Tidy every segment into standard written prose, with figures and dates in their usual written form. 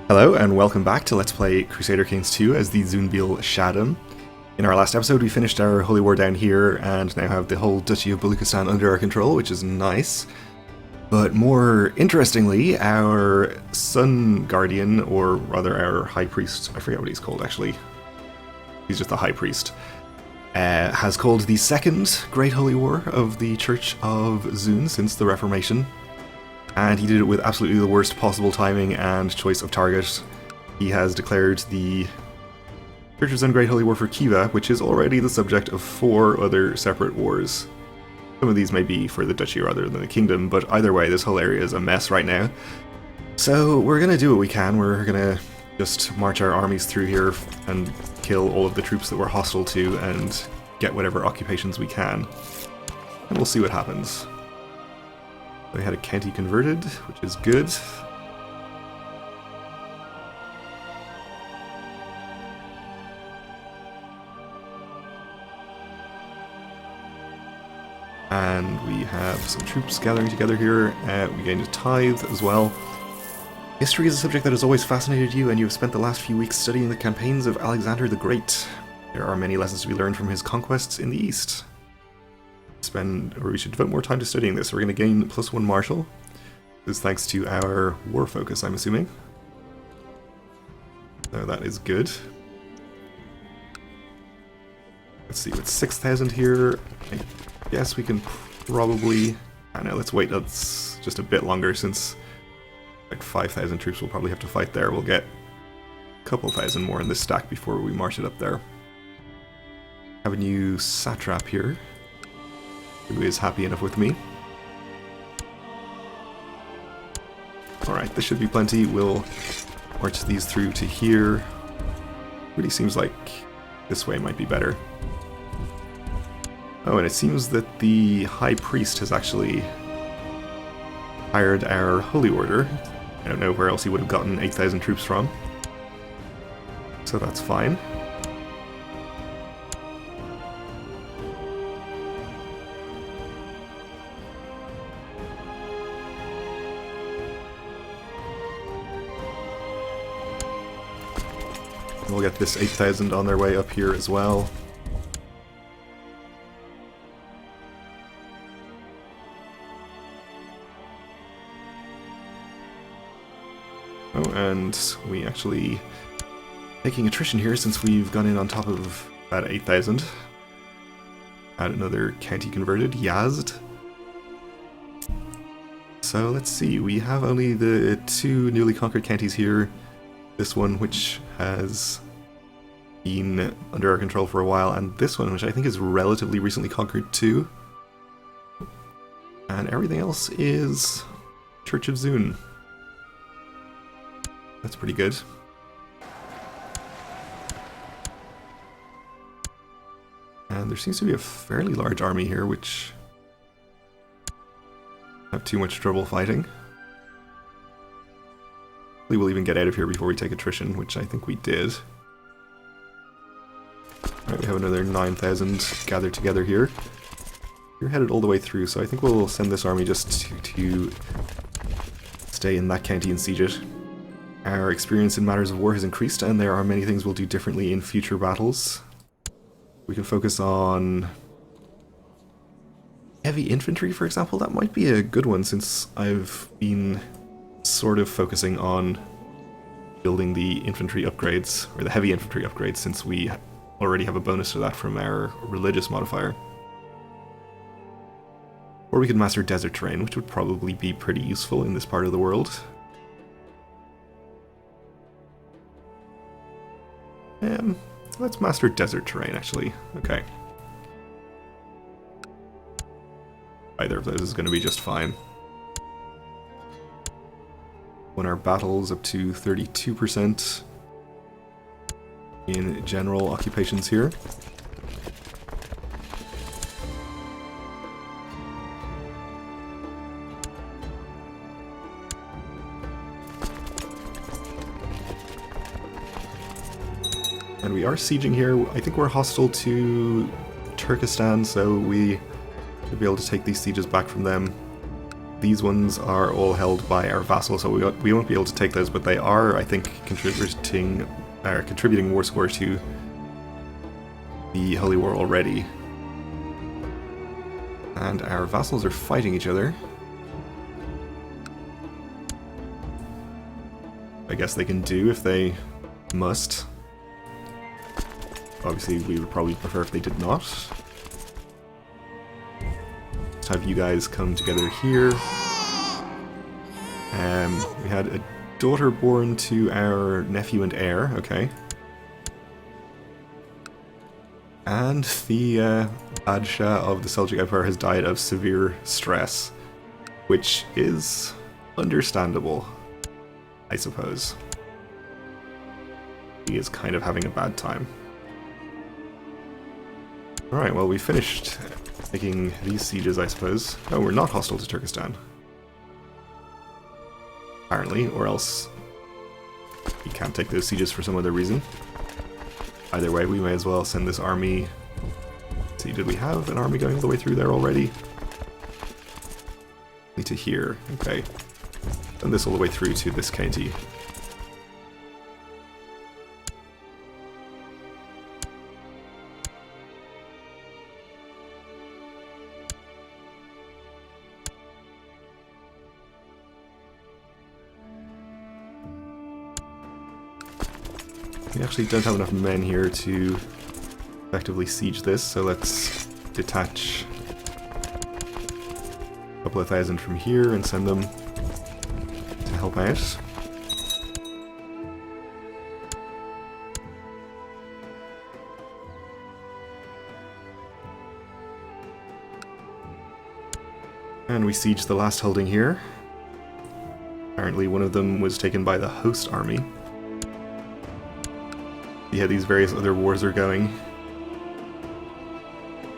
Hello and welcome back to Let's Play Crusader Kings 2 as the Zunbil Shaddam. In our last episode we finished our holy war down here and now have the whole Duchy of Baluchistan under our control, which is nice. But more interestingly, our Sun Guardian, or rather our High Priest, I forget what he's called actually, he's just the High Priest, has called the second Great Holy War of the Church of Zun since the Reformation. And he did it with absolutely the worst possible timing and choice of target. He has declared the Church of Zun Great Holy War for Khiva, which is already the subject of 4 other separate wars. Some of these may be for the duchy rather than the kingdom, but either way, this whole area is a mess right now. So we're gonna do what we can. We're gonna just march our armies through here and kill all of the troops that we're hostile to and get whatever occupations we can. And we'll see what happens. We had a county converted, which is good. And we have some troops gathering together here. We gained a tithe as well. History is a subject that has always fascinated you, and you have spent the last few weeks studying the campaigns of Alexander the Great. There are many lessons to be learned from his conquests in the East. We should devote more time to studying this. We're going to gain +1 martial. This is thanks to our war focus, I'm assuming. So that is good. Let's see, with 6,000 here, I guess we can probably... I don't know, let's wait that's just a bit longer since like 5,000 troops we'll probably have to fight there. We'll get a couple thousand more in this stack before we march it up there. Have a new satrap here, who is happy enough with me. Alright, this should be plenty. We'll march these through to here. Really seems like this way might be better. Oh, and it seems that the High Priest has actually hired our Holy Order. I don't know where else he would have gotten 8,000 troops from. So that's fine. We'll get this 8,000 on their way up here as well. Oh, and we actually taking attrition here since we've gone in on top of about 8,000. Add another county converted, Yazd. So let's see, we have only the 2 newly conquered counties here. This one, which has been under our control for a while, and this one, which I think is relatively recently conquered too. And everything else is Church of Zun. That's pretty good. And there seems to be a fairly large army here, which have too much trouble fighting. Hopefully we'll even get out of here before we take attrition, which I think we did. Alright, we have another 9,000 gathered together here. You're headed all the way through, so I think we'll send this army just to stay in that county and siege it. Our experience in matters of war has increased, and there are many things we'll do differently in future battles. We can focus on heavy infantry, for example. That might be a good one, since I've been sort of focusing on building the infantry upgrades, or the heavy infantry upgrades, since we already have a bonus to that from our religious modifier. Or we could master desert terrain, which would probably be pretty useful in this part of the world. Let's master desert terrain, actually. Okay. Either of those is going to be just fine. When our battles up to 32% in general occupations here. And we are sieging here. I think we're hostile to Turkestan, so we should be able to take these sieges back from them. These ones are all held by our vassal, so we won't be able to take those, but they are, I think, contributing war score to the Holy War already. And our vassals are fighting each other. I guess they can do if they must. Obviously, we would probably prefer if they did not. Let's have you guys come together here. We had a daughter born to our nephew and heir, okay. And the Padshah of the Seljuk Empire has died of severe stress, which is understandable, I suppose. He is kind of having a bad time. Alright, well, we finished making these sieges, I suppose. Oh, we're not hostile to Turkestan. Apparently, or else we can't take those sieges for some other reason. Either way, we may as well send this army. Let's see, did we have an army going all the way through there already? To here, okay. Send this all the way through to this county. We actually don't have enough men here to effectively siege this, so let's detach a couple of thousand from here and send them to help out. And we siege the last holding here. Apparently one of them was taken by the host army. Yeah, these various other wars are going.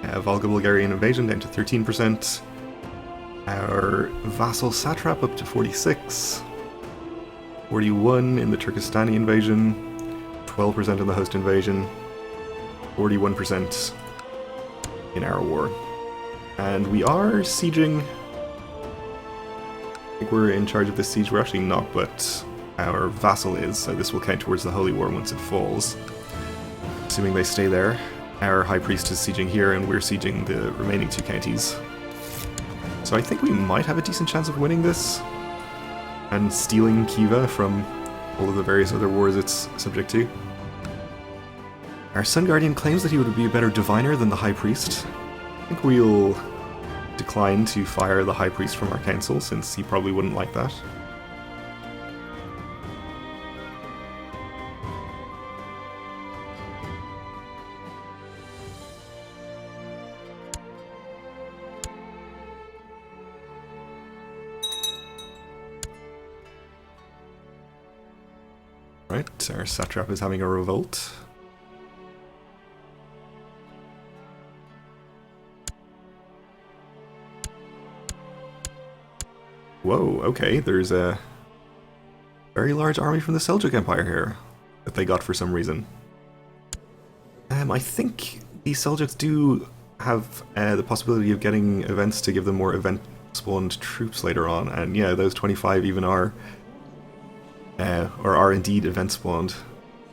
Volga-Bulgarian invasion down to 13%. Our vassal satrap up to 46. 41 in the Turkestani invasion. 12% in the host invasion. 41% in our war. And we are sieging. I think we're in charge of this siege. We're actually not, but our vassal is, so this will count towards the Holy War once it falls. Assuming they stay there. Our High Priest is sieging here, and we're sieging the remaining two counties. So I think we might have a decent chance of winning this, and stealing Khiva from all of the various other wars it's subject to. Our Sun Guardian claims that he would be a better diviner than the High Priest. I think we'll decline to fire the High Priest from our council, since he probably wouldn't like that. Right, our satrap is having a revolt. Whoa, okay, there's a very large army from the Seljuk Empire here that they got for some reason. I think the Seljuks do have the possibility of getting events to give them more event-spawned troops later on, and yeah, those 25 even are or are indeed event spawned.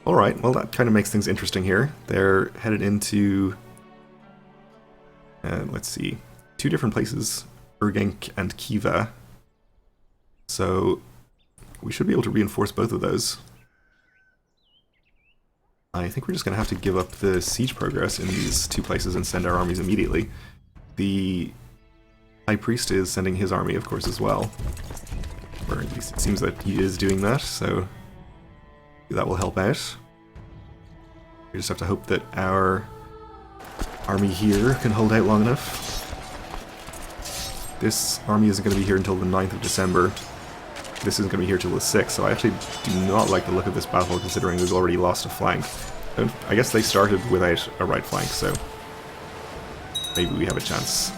Alright, well that kind of makes things interesting here. They're headed into, let's see, two different places, Urgenk and Khiva. So we should be able to reinforce both of those. I think we're just going to have to give up the siege progress in these two places and send our armies immediately. The High Priest is sending his army, of course, as well. Or at least it seems that he is doing that, so that will help out. We just have to hope that our army here can hold out long enough. This army isn't going to be here until the 9th of December. This isn't going to be here till the 6th, so I actually do not like the look of this battle, considering we've already lost a flank. I guess they started without a right flank, so maybe we have a chance.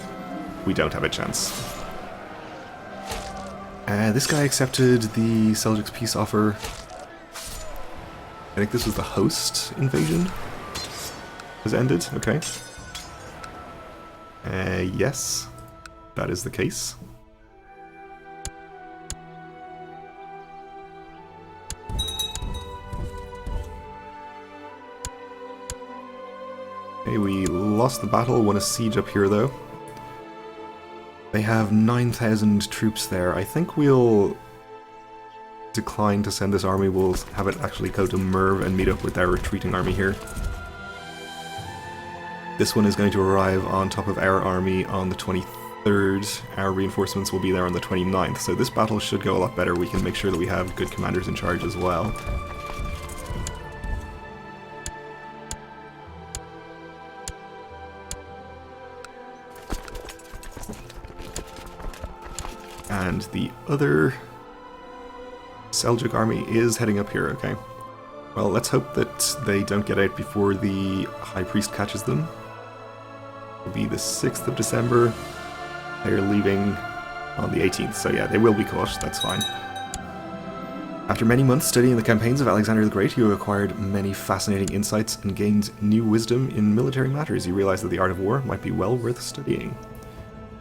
We don't have a chance. This guy accepted the Seljuk's peace offer. I think this was the host invasion. Has ended, okay. Yes, that is the case. Okay, we lost the battle, won a siege up here though. They have 9,000 troops there. I think we'll decline to send this army. We'll have it actually go to Merv and meet up with our retreating army here. This one is going to arrive on top of our army on the 23rd. Our reinforcements will be there on the 29th, so this battle should go a lot better. We can make sure that we have good commanders in charge as well. And the other Seljuk army is heading up here, okay. Well, let's hope that they don't get out before the High Priest catches them. It'll be the 6th of December. They're leaving on the 18th, so yeah, they will be caught, that's fine. After many months studying the campaigns of Alexander the Great, you acquired many fascinating insights and gained new wisdom in military matters. You realized that the art of war might be well worth studying.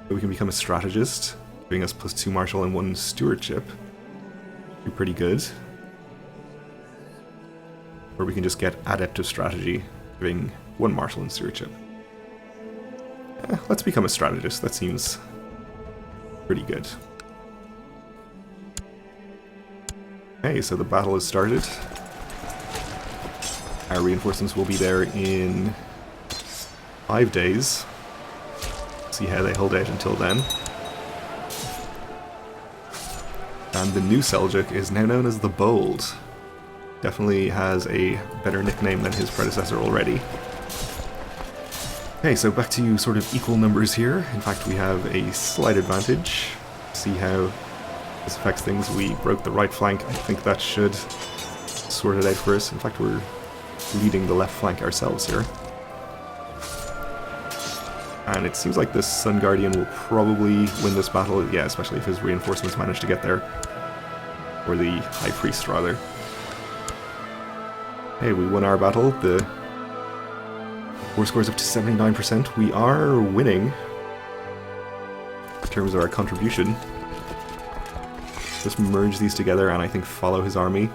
So we can become a strategist, giving us +2 martial and 1 stewardship. Be pretty good. Or we can just get adept of strategy, giving 1 martial and stewardship. Let's become a strategist. That seems pretty good. Okay, so the battle has started. Our reinforcements will be there in 5 days. See how they hold out until then. And the new Seljuk is now known as the Bold. Definitely has a better nickname than his predecessor already. Okay, so back to sort of equal numbers here. In fact, we have a slight advantage. See how this affects things. We broke the right flank. I think that should sort it out for us. In fact, we're leading the left flank ourselves here. And it seems like the Sun Guardian will probably win this battle. Yeah, especially if his reinforcements manage to get there. Or the High Priest, rather. Hey, we won our battle. The war score is up to 79%. We are winning in terms of our contribution. Just merge these together and I think follow his army.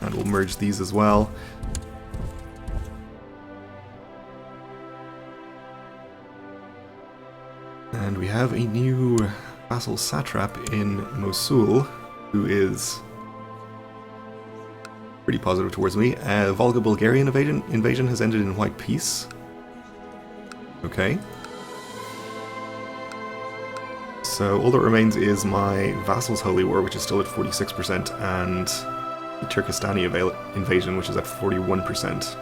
And we'll merge these as well. And we have a new vassal satrap in Mosul, who is pretty positive towards me. Volga-Bulgarian invasion has ended in white peace. Okay. So all that remains is my vassal's holy war, which is still at 46%, and the Turkestani invasion, which is at 41%.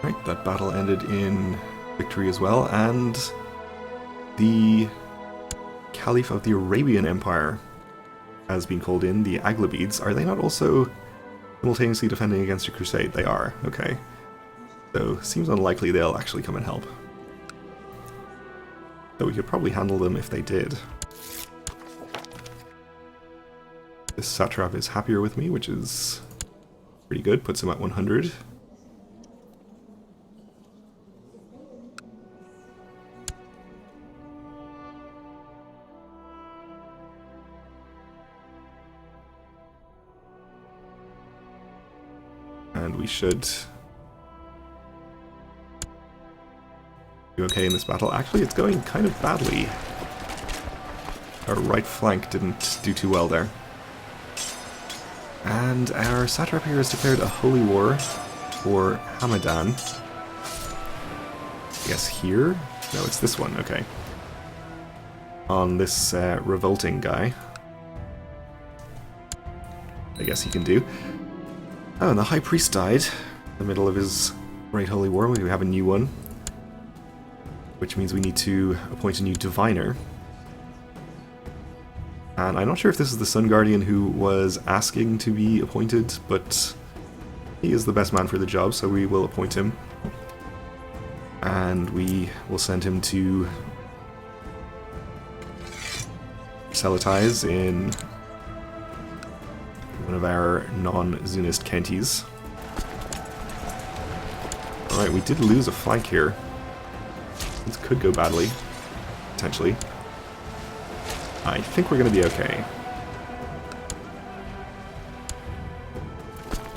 Right, that battle ended in victory as well, and the Caliph of the Arabian Empire has been called in, the Aghlabids. Are they not also simultaneously defending against a crusade? They are, okay. So, seems unlikely they'll actually come and help. Though we could probably handle them if they did. This satrap is happier with me, which is pretty good, puts him at 100. And we should do okay in this battle. Actually, it's going kind of badly. Our right flank didn't do too well there. And our satrap here has declared a holy war for Hamadan. I guess here? No, it's this one, okay. On this revolting guy. I guess he can do. Oh, and the High Priest died in the middle of his Great Holy War. We have a new one. Which means we need to appoint a new diviner. And I'm not sure if this is the Sun Guardian who was asking to be appointed, but he is the best man for the job, so we will appoint him. And we will send him to Selatize in one of our non-Zunist counties. Alright, we did lose a flank here. This could go badly, potentially. I think we're going to be okay.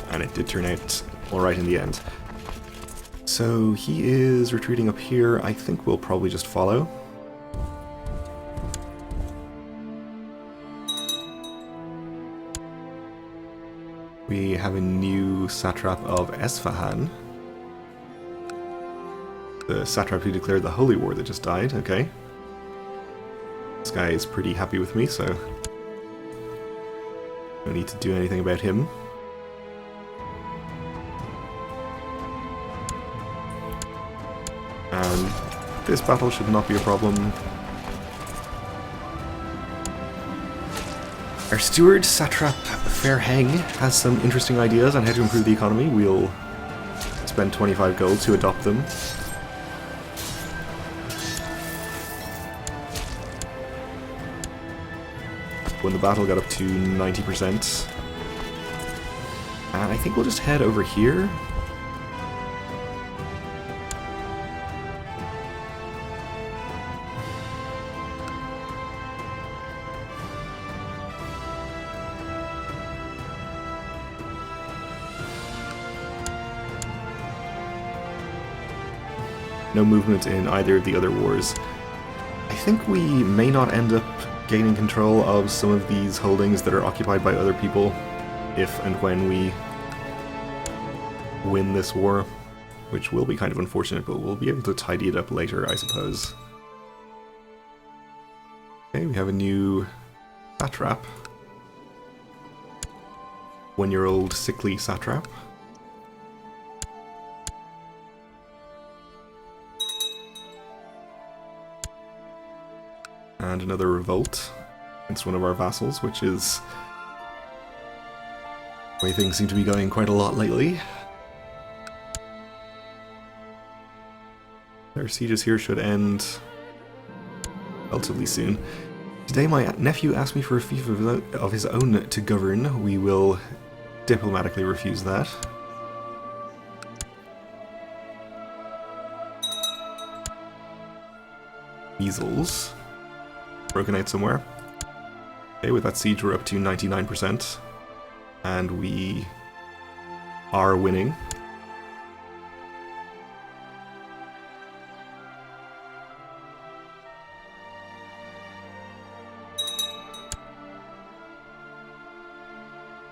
And it did turn out alright in the end. So he is retreating up here. I think we'll probably just follow. We have a new satrap of Esfahan. The satrap who declared the Holy War that just died, okay. This guy is pretty happy with me, so don't need to do anything about him. And this battle should not be a problem. Our steward, satrap Fairheng, has some interesting ideas on how to improve the economy. We'll spend 25 gold to adopt them. When the battle got up to 90%. And I think we'll just head over here. No movement in either of the other wars. I think we may not end up gaining control of some of these holdings that are occupied by other people if and when we win this war, which will be kind of unfortunate, but we'll be able to tidy it up later, I suppose. Okay, we have a new satrap. 1-year-old sickly satrap. And another revolt against one of our vassals, which is the way things seem to be going quite a lot lately. Our sieges here should end relatively soon. Today my nephew asked me for a fief of his own to govern. We will diplomatically refuse that. Measles. Broken out somewhere. Okay, with that siege we're up to 99%. And we are winning.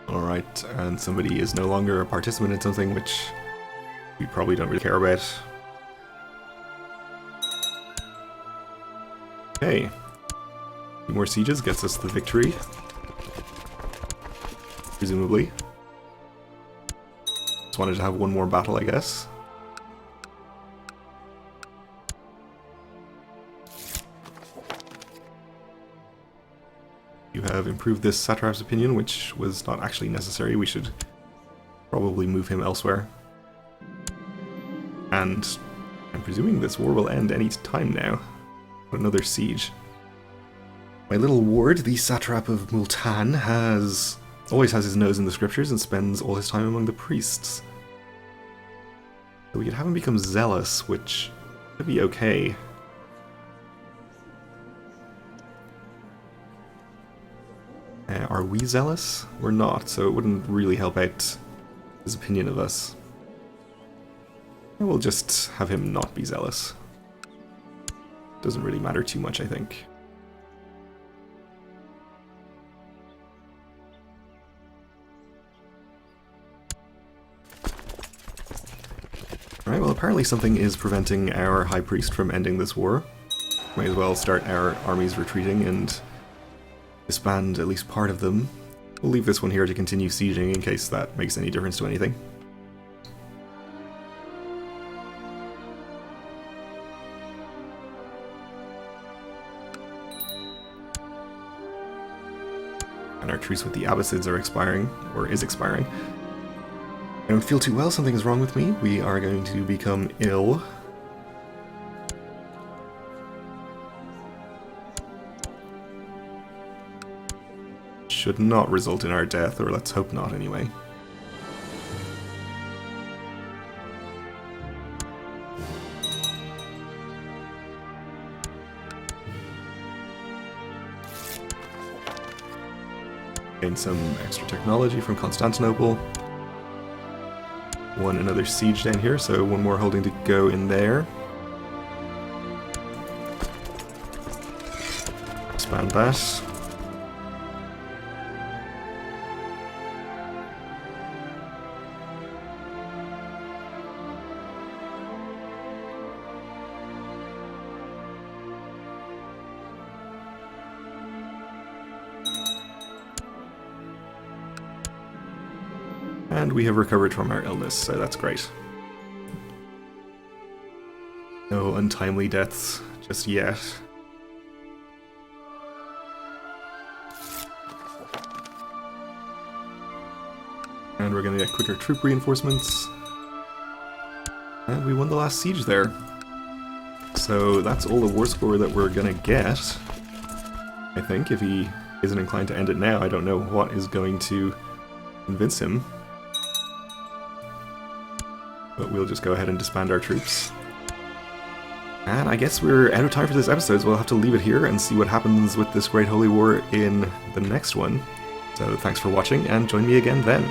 Alright, and somebody is no longer a participant in something which we probably don't really care about. Okay. 2 more sieges gets us the victory. Presumably. Just wanted to have one more battle, I guess. You have improved this satrap's opinion, which was not actually necessary. We should probably move him elsewhere. And I'm presuming this war will end any time now. Another siege. My little ward, the satrap of Multan, always has his nose in the scriptures and spends all his time among the priests. So we could have him become zealous, which could be okay. Are we zealous? We're not, so it wouldn't really help out his opinion of us. We'll just have him not be zealous. Doesn't really matter too much, I think. Alright, well apparently something is preventing our High Priest from ending this war. Might as well start our armies retreating and disband at least part of them. We'll leave this one here to continue sieging in case that makes any difference to anything. And our truce with the Abbasids are expiring, or is expiring. I don't feel too well, something is wrong with me. We are going to become ill. Should not result in our death, or let's hope not anyway. Gain some extra technology from Constantinople. Won another siege down here, so one more holding to go in there. Expand that. And we have recovered from our illness, so that's great. No untimely deaths just yet. And we're going to get quicker troop reinforcements. And we won the last siege there. So that's all the war score that we're going to get. I think if he isn't inclined to end it now, I don't know what is going to convince him. But we'll just go ahead and disband our troops. And I guess we're out of time for this episode, so we'll have to leave it here and see what happens with this Great Holy War in the next one. So thanks for watching, and join me again then.